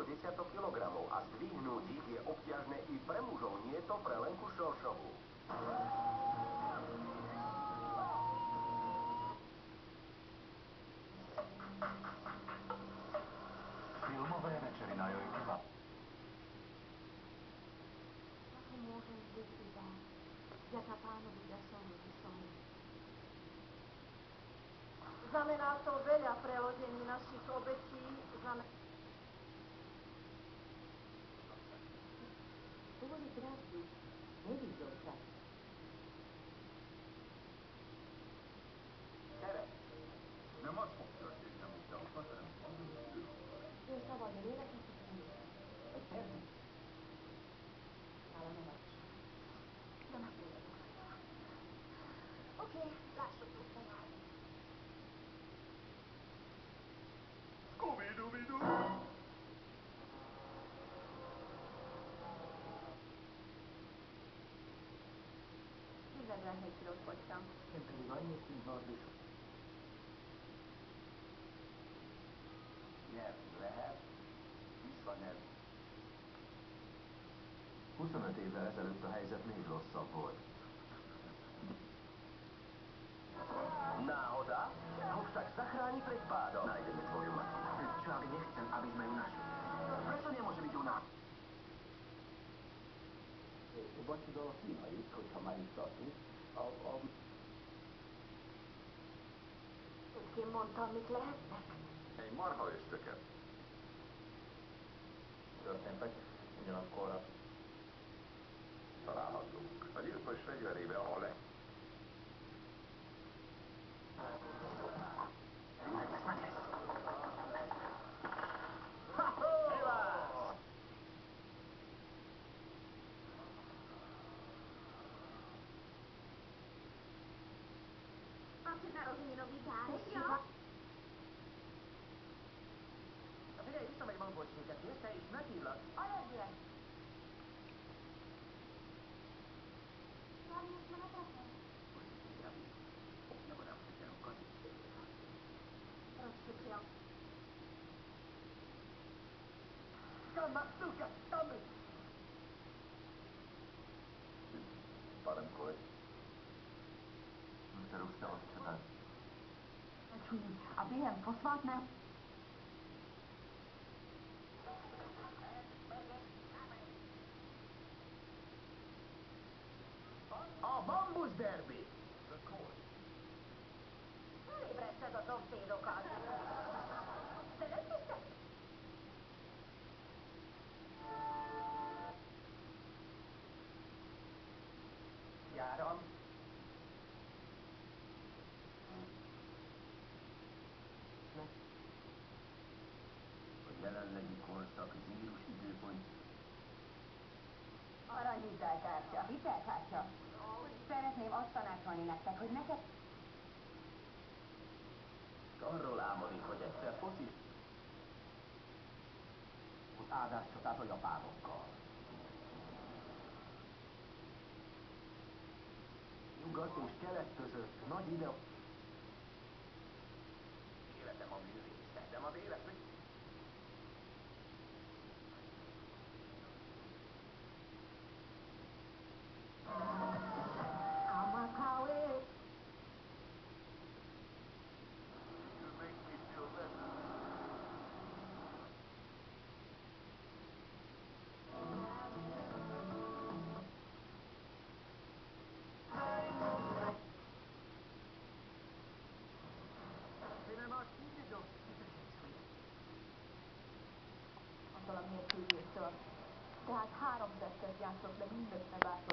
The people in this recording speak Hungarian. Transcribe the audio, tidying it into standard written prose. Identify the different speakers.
Speaker 1: niekoľko desiatok kilogramov a zdvihnúť ich je obťažné i pre mužov, nie to pre Lenku Šoršovú.
Speaker 2: Filmové večery na Jojke 2.
Speaker 3: Ako môžem byť iba vďaka pánovi Dasovi som. Znamená to veľa prelodení našich obetí,
Speaker 4: Hovorí pravdu. Nevidel sa.
Speaker 1: Tere,
Speaker 2: Nem az fog történni, amit te akarsz, hanem az, amit ő akar.
Speaker 4: Ő szabad a léleket is
Speaker 2: Ernő,
Speaker 4: nála nem ad.
Speaker 3: De megmondjuk rá. Oké, lássuk vissza járni.
Speaker 2: Scooby-Dooby-Doo!
Speaker 3: Tizedre 7 kilót fogytam.
Speaker 1: én pedig annyit, mint Norbi. Nyerni lehet, visszanyerni. 25 évvel ezelőtt a helyzet még rosszabb volt. Náhoda ho však zachráni pred pádom. Nájdeme tvoju matku. Však nechcem, aby sme ju našli. Prečo nemôže byť u nás? Vagy tudod a kínait, hogyha már itt tartunk,
Speaker 3: Ki mondta, mik lehetnek?
Speaker 2: Egy marha ösztöket. Történtek, ugyanakkor találhatunk. A gyilkos fegyverébe, ahol le.
Speaker 3: Mám si narození nový dárek, jo?
Speaker 1: Figyelj, visszamegy Mankolcsinéket, érte, és meghívlak.
Speaker 3: Odezjek. Hlavne sme na trase. Rozšučil.
Speaker 1: Kanna, suka, Tommy!
Speaker 2: Parancsolj. Kterou jste odčetal?
Speaker 4: A během posvátné
Speaker 1: A Bambusz Derby!
Speaker 3: Felébreszted a szomszédokat. Szeretnétek?
Speaker 1: Járam. A jelenlegi korszak vírus időpont.
Speaker 4: arany hitelkártya. Hitelkártya? Szeretném azt tanácsolni nektek, hogy neked...
Speaker 1: Arról álmodik, hogy egyszer focis... Áldáscsatát a japánokkal. Nyugat és kelet között nagy ide... Életem a művésze, de az élet...
Speaker 3: Amakawe.
Speaker 2: You make me feel better.
Speaker 3: Attól a mérkőzéstől. Tehát 3 testet játszott, de mindössze